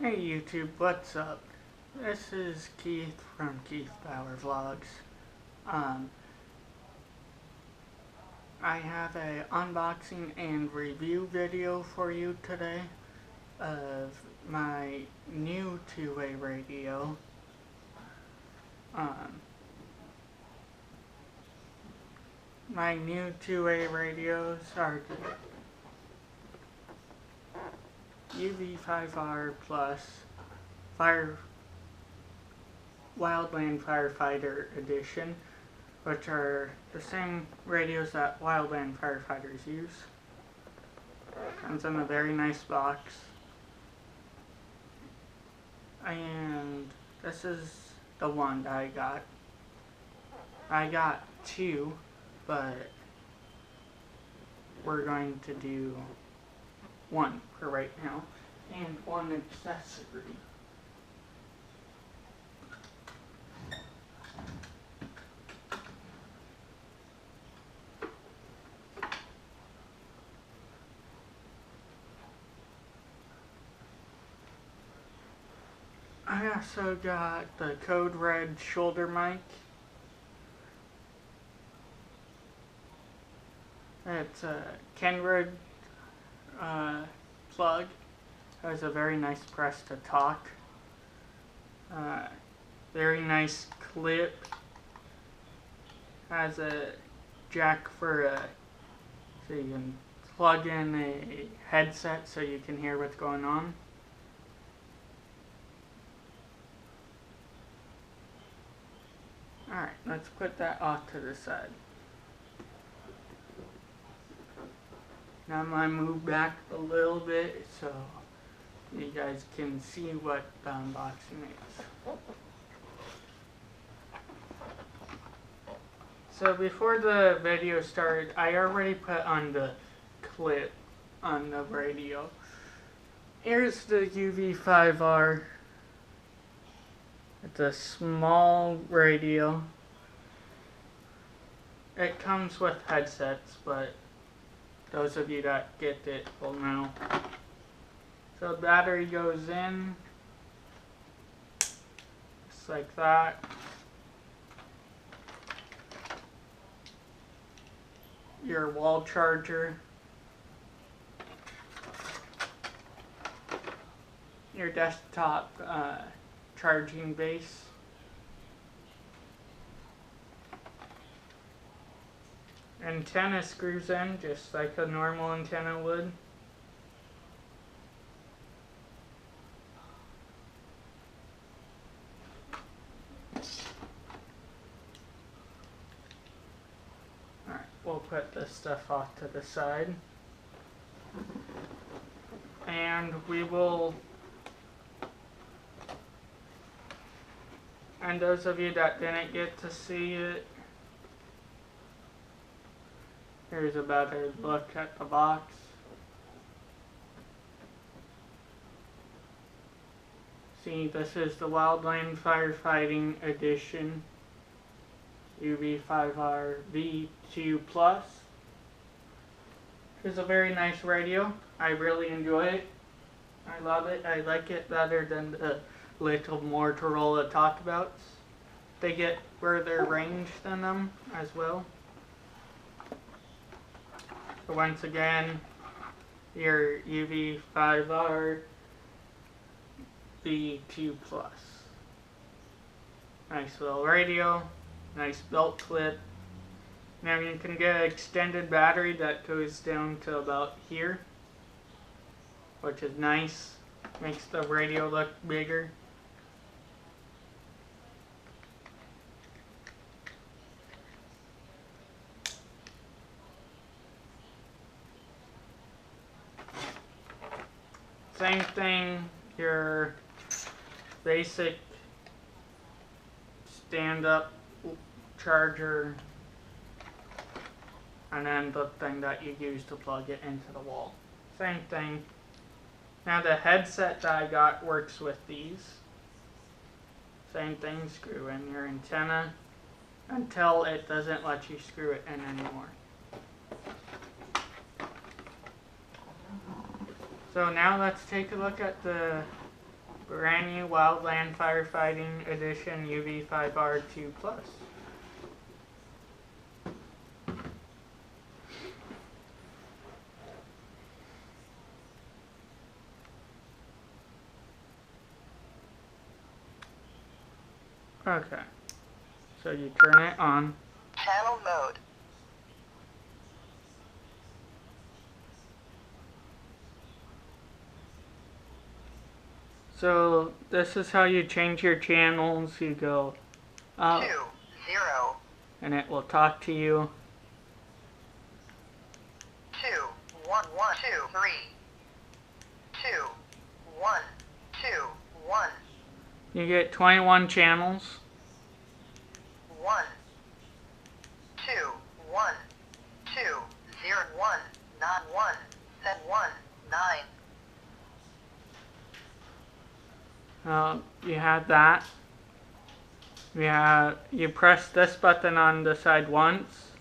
Hey YouTube, what's up? This is Keith from Keith Power Vlogs. I have a unboxing and review video for you today of my new two-way radio. My new two-way radios are UV5R Plus Wildland Firefighter Edition, which are the same radios that wildland firefighters use. Comes in a very nice box. And this is the one that I got. I got two, but we're going to do one for right now, and one accessory. I also got the Code Red shoulder mic. It's a Kenwood plug. Has a very nice press to talk. Very nice clip. Has a jack for so you can plug in a headset so you can hear what's going on. Alright, let's put that off to the side. Now I'm going to move back a little bit so you guys can see what the unboxing is. So before the video started, I already put on the clip on the radio. Here's the UV5R. It's a small radio. It comes with headsets, but those of you that get it will know. So the battery goes in, just like that. Your wall charger. Your desktop charging base. Antenna screws in just like a normal antenna would. Alright, we'll put this stuff off to the side. And we will, and those of you that didn't get to see it, here's a better look at the box. See, this is the Wildland Firefighting Edition UV5R V2 Plus. It's a very nice radio. I really enjoy it. I love it. I like it better than the little Motorola talkabouts. They get further range than them as well. So once again, your UV5R V2 Plus. Nice little radio, nice belt clip. Now you can get an extended battery that goes down to about here, which is nice. Makes the radio look bigger. Same thing, your basic stand-up charger, and then the thing that you use to plug it into the wall. Same thing. Now the headset that I got works with these. Same thing, screw in your antenna until it doesn't let you screw it in anymore. So now let's take a look at the Brand new Wildland Firefighting Edition UV5R2 Plus. Okay, so you turn it on. Channel mode. So this is how you change your channels. You go up 2, 0, and it will talk to you. 2, 1, 1, 2, 3, 2, 1, 2, 1, You get 21 channels. 1, 2, 1, 2, 0, 1, 9, 1, 7, 1, 9. You have that. You press this button on the side once.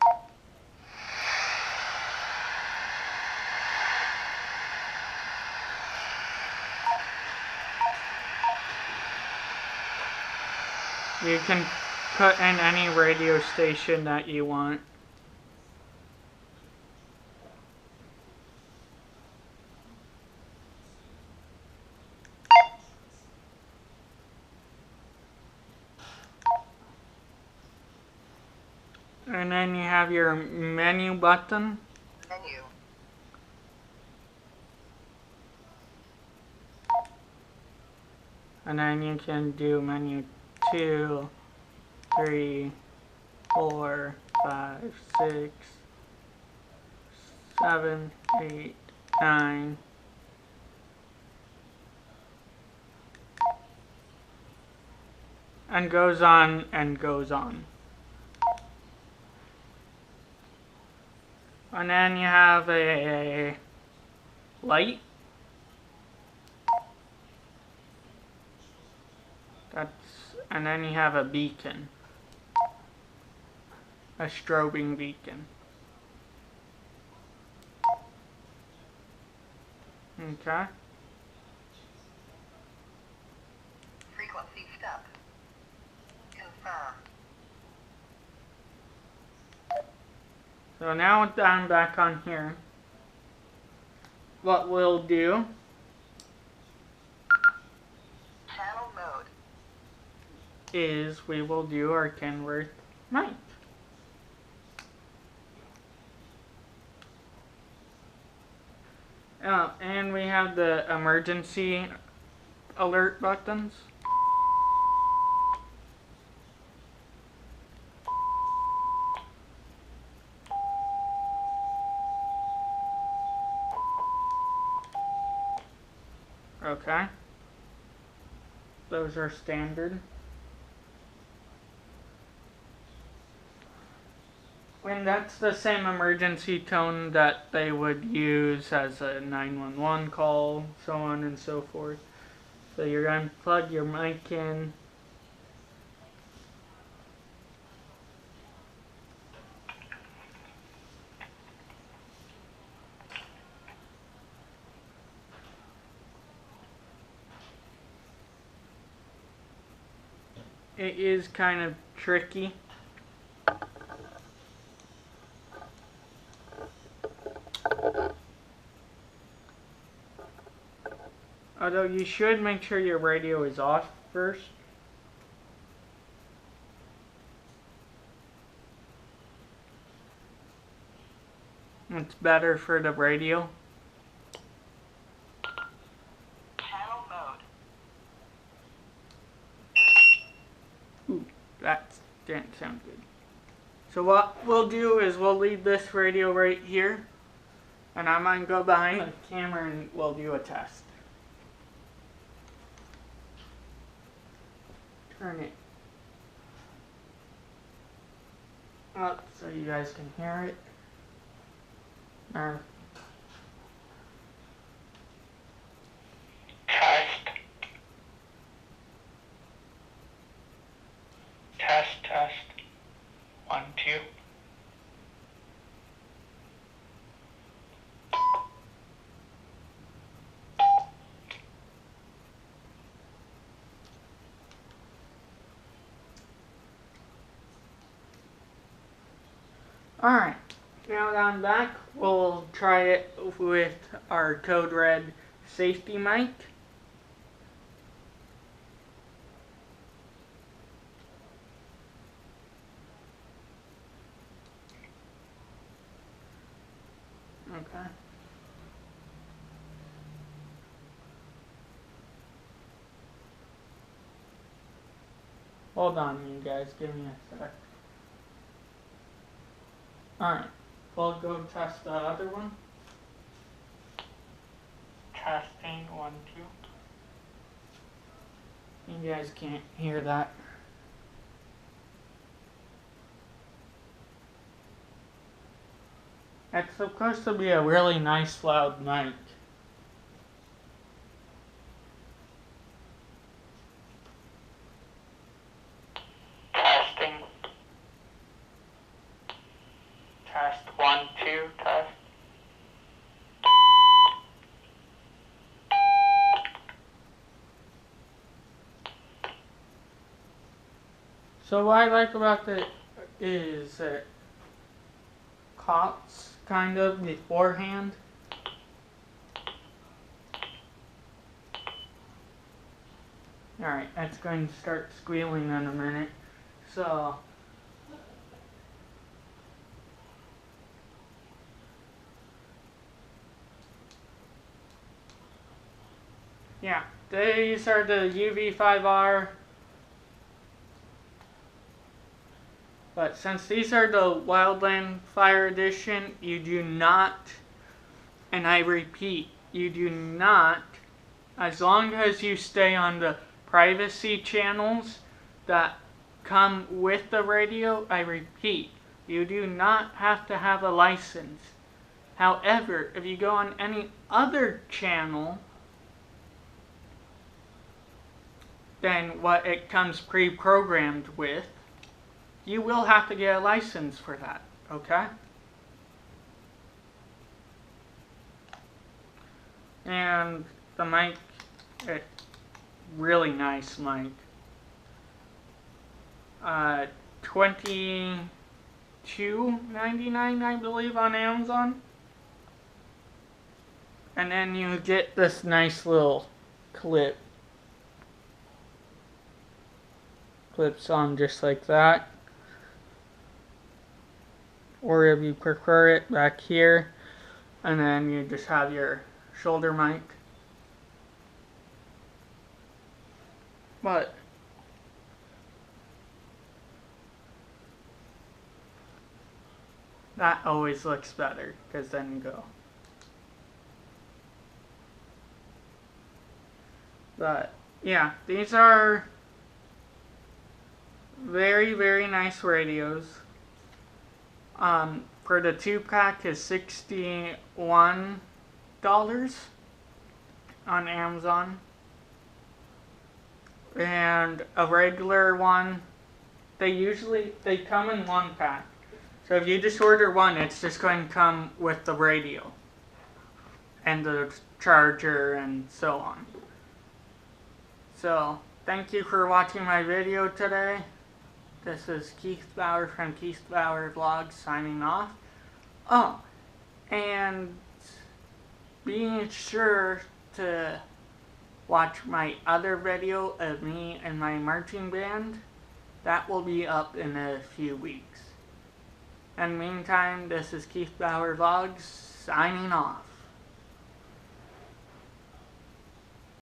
You can put in any radio station that you want. And then you have your menu button. Menu. And then you can do menu 2, 3, 4, 5, 6, 7, 8, 9. And goes on and goes on. And then you have a light. And then you have a beacon. A strobing beacon. Okay. Frequency step. Confirm. So now I'm back on here. What we'll do Channel mode. is we will do our Kenworth mic. And we have the emergency alert buttons. Okay. Those are standard. And that's the same emergency tone that they would use as a 911 call, so on and so forth. So you're going to plug your mic in. It is kind of tricky. Although you should make sure your radio is off first. It's better for the radio. Channel mode. Ooh, that didn't sound good. So what we'll do is we'll leave this radio right here. And I'm going to go behind the camera and we'll do a test. Turn it up so you guys can hear it. Test. Test. 1, 2. Alright, now that I'm back, we'll try it with our Code Red safety mic. Okay. Hold on, you guys, give me a sec. Alright, we'll go test the other one. Testing 1, 2. You guys can't hear that. It's supposed to be a really nice loud mic. Testing. Test 1, 2, test. So what I like about it is it cuts kind of beforehand. Alright, it's going to start squealing in a minute. So yeah, these are the UV5R. But since these are the Wildland Fire Edition, you do not, and I repeat, you do not, as long as you stay on the privacy channels that come with the radio, I repeat, you do not have to have a license. However, if you go on any other channel than what it comes pre-programmed with, you will have to get a license for that, okay? And the mic, really nice mic. $22.99, I believe, on Amazon. And then you get this nice little clip. Clips on just like that. Or if you prefer it, back here. And then you just have your shoulder mic. But that always looks better, because then you go. But yeah, these are very, very nice radios. For the 2-pack is $61 on Amazon. And a regular one, they come in 1-pack. So if you just order one, it's just going to come with the radio and the charger and so on. So thank you for watching my video today. This is Keith Bauer from Keith Bauer Vlogs signing off. Oh, and be sure to watch my other video of me and my marching band. That will be up in a few weeks. In the meantime, this is Keith Bauer Vlogs signing off.